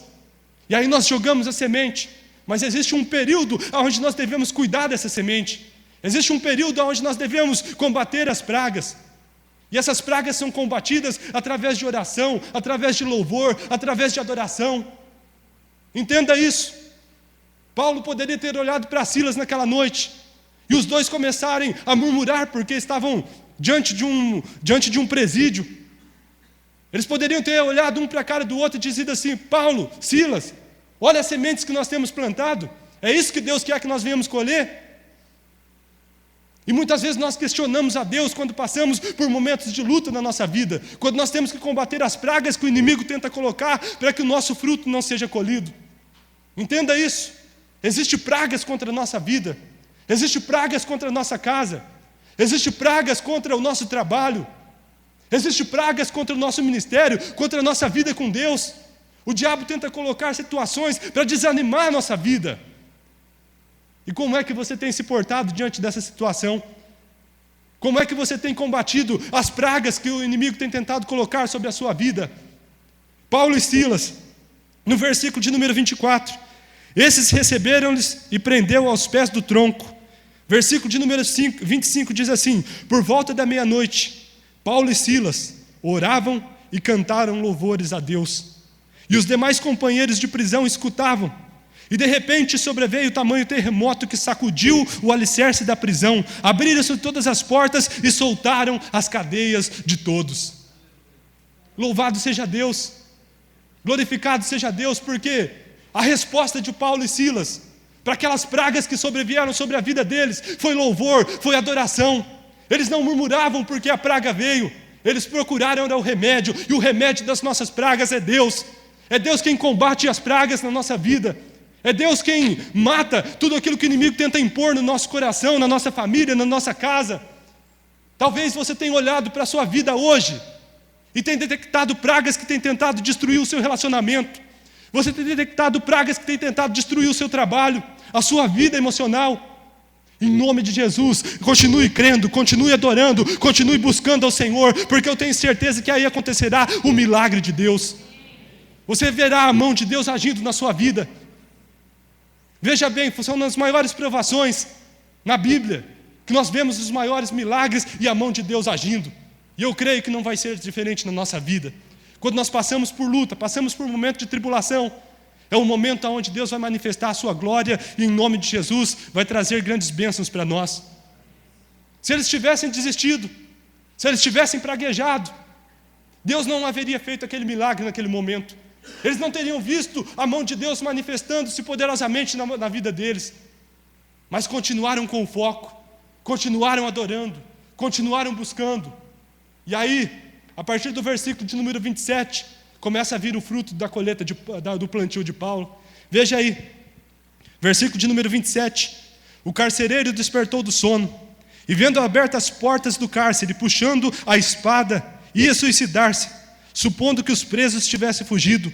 E aí nós jogamos a semente, mas existe um período onde nós devemos cuidar dessa semente. Existe um período onde nós devemos combater as pragas. E essas pragas são combatidas através de oração, através de louvor, através de adoração. Entenda isso. Paulo poderia ter olhado para Silas naquela noite e os dois começarem a murmurar porque estavam diante de um presídio. Eles poderiam ter olhado um para a cara do outro e dizido assim: Paulo, Silas, olha as sementes que nós temos plantado, é isso que Deus quer que nós venhamos colher? E muitas vezes nós questionamos a Deus quando passamos por momentos de luta na nossa vida, quando nós temos que combater as pragas que o inimigo tenta colocar para que o nosso fruto não seja colhido. Entenda isso. Existem pragas contra a nossa vida, existem pragas contra a nossa casa, existem pragas contra o nosso trabalho, existem pragas contra o nosso ministério, contra a nossa vida com Deus. O diabo tenta colocar situações para desanimar a nossa vida. E como é que você tem se portado diante dessa situação? Como é que você tem combatido as pragas que o inimigo tem tentado colocar sobre a sua vida? Paulo e Silas, no versículo de número 24, esses receberam-lhes e prendeu aos pés do tronco. Versículo de número 25 diz assim: por volta da meia-noite, Paulo e Silas oravam e cantaram louvores a Deus. E os demais companheiros de prisão escutavam. E de repente sobreveio tamanho terremoto que sacudiu o alicerce da prisão. Abriram-se todas as portas e soltaram as cadeias de todos. Louvado seja Deus, glorificado seja Deus, porque a resposta de Paulo e Silas para aquelas pragas que sobrevieram sobre a vida deles foi louvor, foi adoração. Eles não murmuravam porque a praga veio, eles procuraram o remédio, e o remédio das nossas pragas é Deus. É Deus quem combate as pragas na nossa vida. É Deus quem mata tudo aquilo que o inimigo tenta impor no nosso coração, na nossa família, na nossa casa. Talvez você tenha olhado para a sua vida hoje e tenha detectado pragas que têm tentado destruir o seu relacionamento. Você tem detectado pragas que têm tentado destruir o seu trabalho, a sua vida emocional. Em nome de Jesus, continue crendo, continue adorando, continue buscando ao Senhor, porque eu tenho certeza que aí acontecerá o milagre de Deus. Você verá a mão de Deus agindo na sua vida. Veja bem, são nas maiores provações na Bíblia que nós vemos os maiores milagres e a mão de Deus agindo. E eu creio que não vai ser diferente na nossa vida. Quando nós passamos por luta, passamos por um momento de tribulação, é um momento onde Deus vai manifestar a sua glória e em nome de Jesus vai trazer grandes bênçãos para nós. Se eles tivessem desistido, se eles tivessem praguejado, Deus não haveria feito aquele milagre naquele momento. Eles não teriam visto a mão de Deus manifestando-se poderosamente na vida deles. Mas continuaram com foco, continuaram adorando, continuaram buscando. E aí, a partir do versículo de número 27, começa a vir o fruto da colheita do plantio de Paulo. Veja aí, versículo de número 27. O carcereiro despertou do sono, e vendo abertas as portas do cárcere, puxando a espada, ia suicidar-se, supondo que os presos tivessem fugido.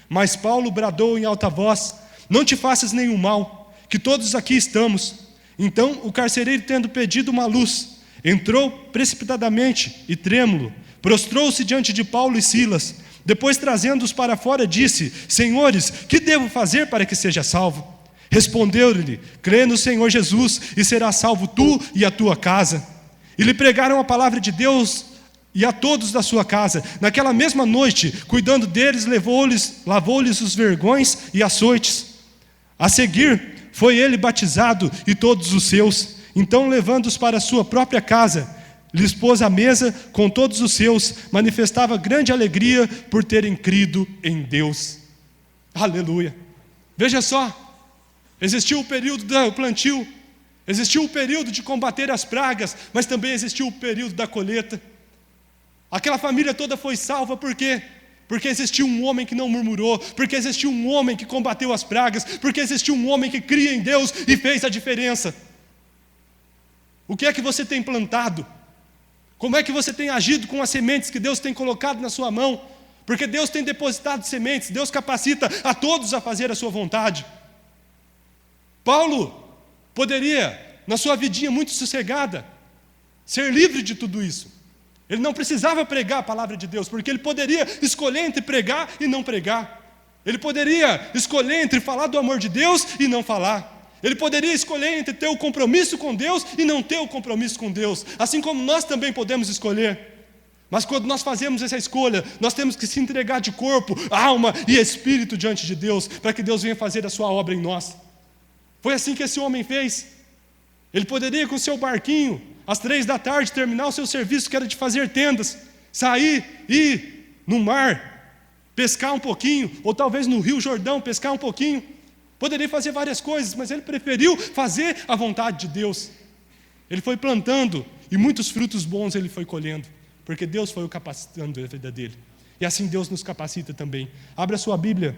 Mas Paulo bradou em alta voz: não te faças nenhum mal, que todos aqui estamos. Então o carcereiro, tendo pedido uma luz, entrou precipitadamente e trêmulo, prostrou-se diante de Paulo e Silas. Depois, trazendo-os para fora, disse: senhores, que devo fazer para que seja salvo? Respondeu-lhe: crê no Senhor Jesus e serás salvo tu e a tua casa. E lhe pregaram a palavra de Deus e a todos da sua casa. Naquela mesma noite, cuidando deles, lavou-lhes os vergões e açoites. A seguir, foi ele batizado e todos os seus. Então, levando-os para a sua própria casa, lhes pôs à mesa com todos os seus, manifestava grande alegria por terem crido em Deus. Aleluia! Veja só, existiu o período do plantio, existiu o período de combater as pragas, mas também existiu o período da colheita. Aquela família toda foi salva porque Porque existiu um homem que não murmurou, porque existiu um homem que combateu as pragas, porque existiu um homem que cria em Deus e fez a diferença. O que é que você tem plantado? Como é que você tem agido com as sementes que Deus tem colocado na sua mão? Porque Deus tem depositado sementes, Deus capacita a todos a fazer a sua vontade. Paulo poderia, na sua vidinha muito sossegada, ser livre de tudo isso. Ele não precisava pregar a palavra de Deus, porque ele poderia escolher entre pregar e não pregar. Ele poderia escolher entre falar do amor de Deus e não falar. Ele poderia escolher entre ter o compromisso com Deus e não ter o compromisso com Deus, assim como nós também podemos escolher. Mas quando nós fazemos essa escolha, nós temos que se entregar de corpo, alma e espírito diante de Deus, para que Deus venha fazer a sua obra em nós. Foi assim que esse homem fez. Ele poderia, com seu barquinho, às 15h, terminar o seu serviço, que era de fazer tendas, sair, ir no mar, pescar um pouquinho, ou talvez no Rio Jordão, pescar um pouquinho. Poderia fazer várias coisas, mas ele preferiu fazer a vontade de Deus. Ele foi plantando, e muitos frutos bons ele foi colhendo, porque Deus foi o capacitando a vida dele. E assim Deus nos capacita também. Abra sua Bíblia,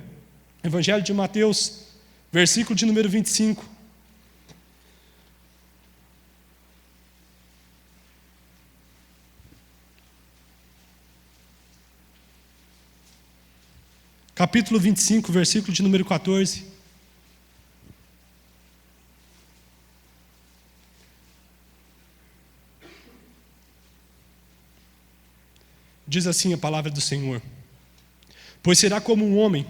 Evangelho de Mateus, versículo de número 25. Capítulo 25, versículo de número 14. Diz assim a palavra do Senhor: pois será como um homem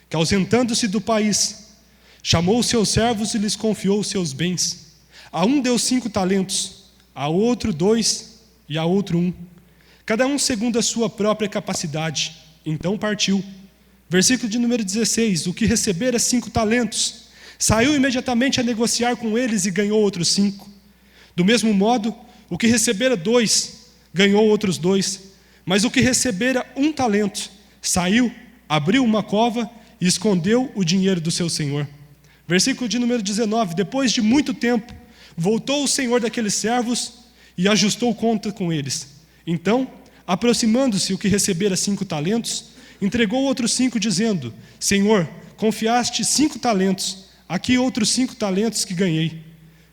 que, ausentando-se do país, chamou os seus servos e lhes confiou os seus bens. A um deu 5 talentos, a outro 2 e a outro 1, cada um segundo a sua própria capacidade. Então partiu. Versículo de número 16: o que recebera 5 talentos, saiu imediatamente a negociar com eles e ganhou outros 5. Do mesmo modo, o que recebera 2, ganhou outros 2. Mas o que recebera 1 talento, saiu, abriu uma cova e escondeu o dinheiro do seu senhor. Versículo de número 19: depois de muito tempo, voltou o senhor daqueles servos e ajustou conta com eles. Então, aproximando-se o que recebera 5 talentos, entregou outros 5, dizendo: Senhor, confiaste 5 talentos, aqui outros 5 talentos que ganhei.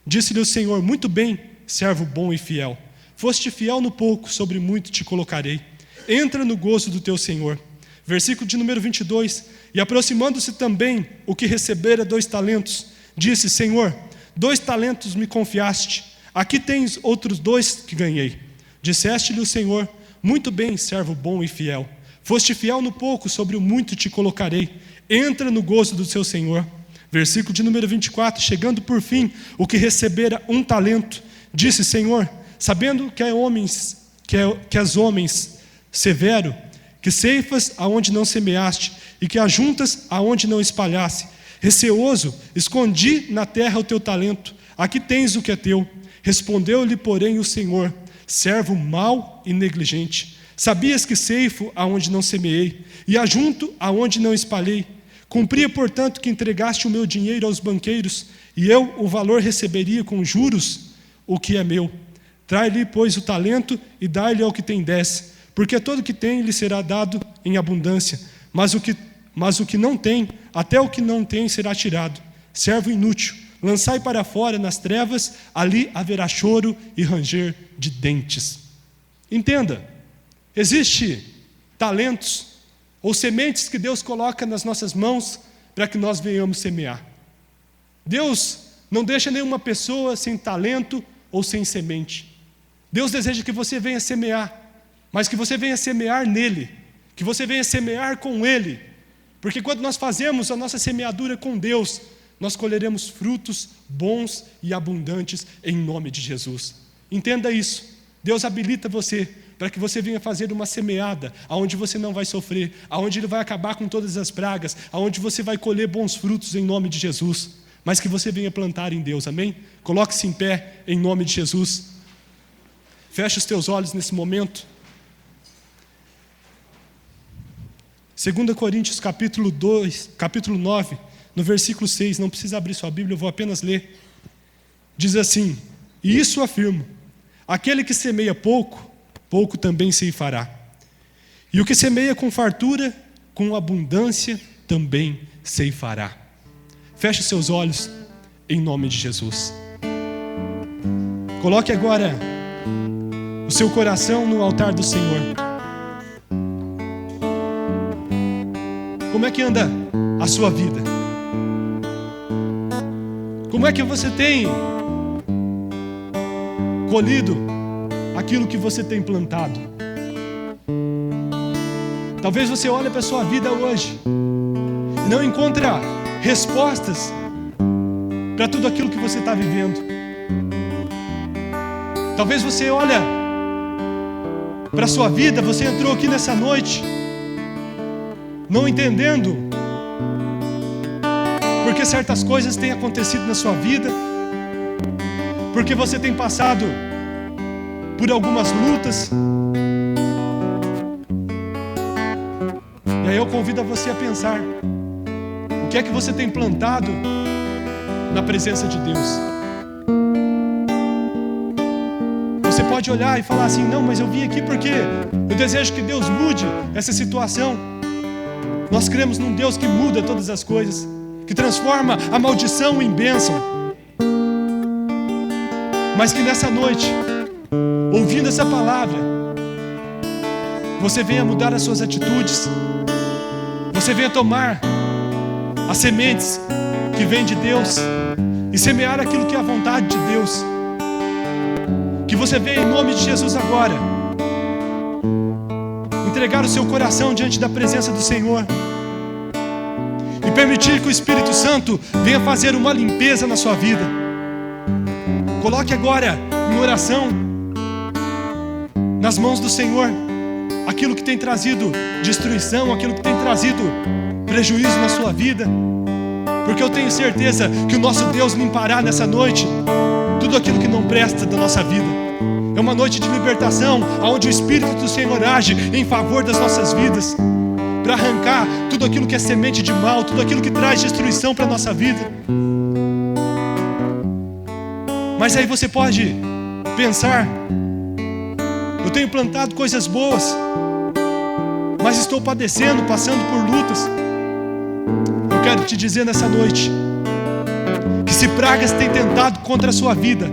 Disse-lhe o Senhor: muito bem, servo bom e fiel. Foste fiel no pouco, sobre muito te colocarei. Entra no gozo do teu Senhor. Versículo de número 22: e aproximando-se também o que recebera 2 talentos, disse: Senhor, 2 talentos me confiaste, aqui tens outros 2 que ganhei. Disseste-lhe o Senhor: muito bem, servo bom e fiel. Foste fiel no pouco, sobre o muito te colocarei. Entra no gozo do seu Senhor. Versículo de número 24: chegando por fim o que recebera 1 talento, disse: Senhor, sabendo que és homens severo, que ceifas aonde não semeaste, e que ajuntas aonde não espalhaste, receoso, escondi na terra o teu talento, aqui tens o que é teu. Respondeu-lhe, porém, o Senhor: servo mau e negligente, sabias que ceifo aonde não semeei, e ajunto aonde não espalhei. Cumpria, portanto, que entregaste o meu dinheiro aos banqueiros, e eu o valor receberia com juros o que é meu. Trai-lhe, pois, o talento e dai-lhe ao que tem 10, porque todo o que tem lhe será dado em abundância, mas o que não tem, até o que não tem será tirado. Servo inútil, lançai para fora nas trevas, ali haverá choro e ranger de dentes. Entenda, existe talentos ou sementes que Deus coloca nas nossas mãos para que nós venhamos semear. Deus não deixa nenhuma pessoa sem talento ou sem semente. Deus deseja que você venha semear, mas que você venha semear nele, que você venha semear com ele, porque quando nós fazemos a nossa semeadura com Deus, nós colheremos frutos bons e abundantes em nome de Jesus. Entenda isso. Deus habilita você para que você venha fazer uma semeada, aonde você não vai sofrer, aonde Ele vai acabar com todas as pragas, aonde você vai colher bons frutos em nome de Jesus, mas que você venha plantar em Deus, amém? Coloque-se em pé em nome de Jesus. Feche os teus olhos nesse momento. 2 Coríntios capítulo 9, no versículo 6, não precisa abrir sua Bíblia, eu vou apenas ler. Diz assim: e isso afirmo, aquele que semeia pouco, pouco também ceifará. E o que semeia com fartura, com abundância também ceifará. Feche seus olhos em nome de Jesus. Coloque agora o seu coração no altar do Senhor. Como é que anda a sua vida? Como é que você tem colhido aquilo que você tem plantado? Talvez você olhe para a sua vida hoje e não encontra respostas para tudo aquilo que você está vivendo. Talvez você olha para a sua vida, você entrou aqui nessa noite não entendendo porque certas coisas têm acontecido na sua vida, porque você tem passado por algumas lutas. E aí eu convido a você a pensar: o que é que você tem plantado na presença de Deus? Você pode olhar e falar assim: não, mas eu vim aqui porque eu desejo que Deus mude essa situação. Nós cremos num Deus que muda todas as coisas, que transforma a maldição em bênção. Mas que nessa noite, ouvindo essa palavra, você venha mudar as suas atitudes, você venha tomar as sementes que vêm de Deus e semear aquilo que é a vontade de Deus. Que você venha em nome de Jesus agora entregar o seu coração diante da presença do Senhor e permitir que o Espírito Santo venha fazer uma limpeza na sua vida. Coloque agora em oração nas mãos do Senhor aquilo que tem trazido destruição, aquilo que tem trazido prejuízo na sua vida, porque eu tenho certeza que o nosso Deus limpará nessa noite tudo aquilo que não presta da nossa vida. É uma noite de libertação, onde o Espírito do Senhor age em favor das nossas vidas, para arrancar tudo aquilo que é semente de mal, tudo aquilo que traz destruição para a nossa vida. Mas aí você pode pensar: eu tenho plantado coisas boas, mas estou padecendo, passando por lutas. Eu quero te dizer nessa noite que se pragas têm tentado contra a sua vida,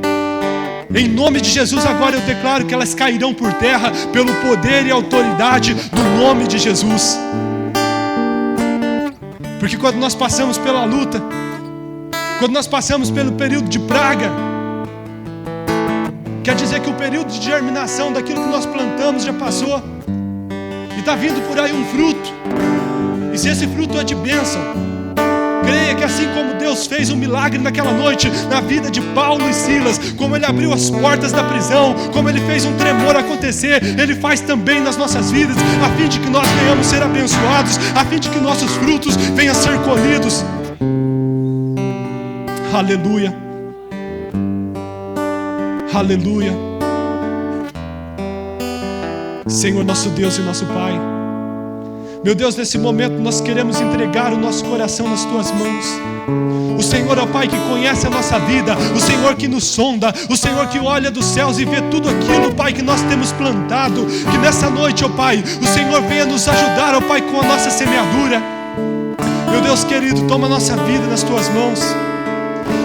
em nome de Jesus agora eu declaro que elas cairão por terra pelo poder e autoridade do nome de Jesus. Porque quando nós passamos pela luta, quando nós passamos pelo período de praga, quer dizer que o período de germinação daquilo que nós plantamos já passou, e está vindo por aí um fruto. E se esse fruto é de bênção, creia que assim como Deus fez um milagre naquela noite na vida de Paulo e Silas, como Ele abriu as portas da prisão, como Ele fez um tremor acontecer, Ele faz também nas nossas vidas, a fim de que nós venhamos ser abençoados, a fim de que nossos frutos venham a ser colhidos. Aleluia. Aleluia. Senhor, nosso Deus e nosso Pai, meu Deus, nesse momento nós queremos entregar o nosso coração nas Tuas mãos. O Senhor é o Pai que conhece a nossa vida, o Senhor que nos sonda, o Senhor que olha dos céus e vê tudo aquilo, Pai, que nós temos plantado. Que nessa noite, ó Pai, o Senhor venha nos ajudar, ó Pai, com a nossa semeadura. Meu Deus querido, toma a nossa vida nas Tuas mãos.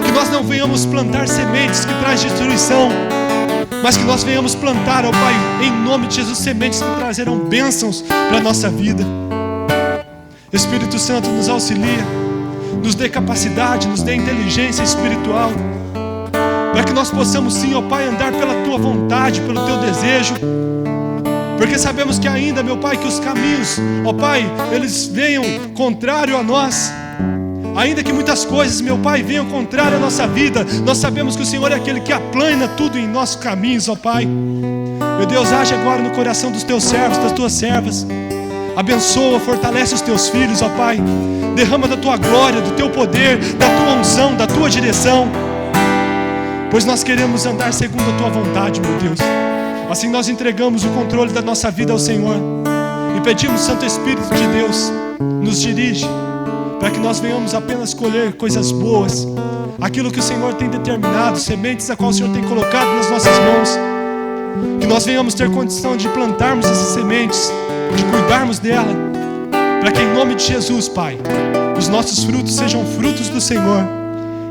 Que nós não venhamos plantar sementes que traz destruição, mas que nós venhamos plantar, ó Pai, em nome de Jesus, sementes que trazerão bênçãos para a nossa vida. Espírito Santo, nos auxilia, nos dê capacidade, nos dê inteligência espiritual, para que nós possamos sim, ó Pai, andar pela Tua vontade, pelo Teu desejo, porque sabemos que ainda, meu Pai, que os caminhos, ó Pai, eles venham contrário a nós. Ainda que muitas coisas, meu Pai, venham contrário à nossa vida, nós sabemos que o Senhor é aquele que aplana tudo em nossos caminhos, ó Pai. Meu Deus, age agora no coração dos Teus servos, das Tuas servas. Abençoa, fortalece os Teus filhos, ó Pai. Derrama da Tua glória, do Teu poder, da Tua unção, da Tua direção, pois nós queremos andar segundo a Tua vontade, meu Deus. Assim nós entregamos o controle da nossa vida ao Senhor e pedimos, Santo Espírito de Deus, nos dirige, para que nós venhamos apenas colher coisas boas, aquilo que o Senhor tem determinado, sementes a qual o Senhor tem colocado nas nossas mãos. Que nós venhamos ter condição de plantarmos essas sementes de cuidarmos dela, para que em nome de Jesus, Pai, os nossos frutos sejam frutos do Senhor,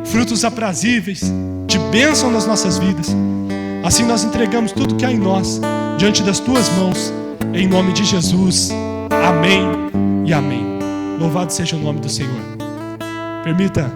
frutos aprazíveis, de bênção nas nossas vidas. Assim nós entregamos tudo que há em nós diante das Tuas mãos, em nome de Jesus. Amém e amém. Louvado seja o nome do Senhor. Permita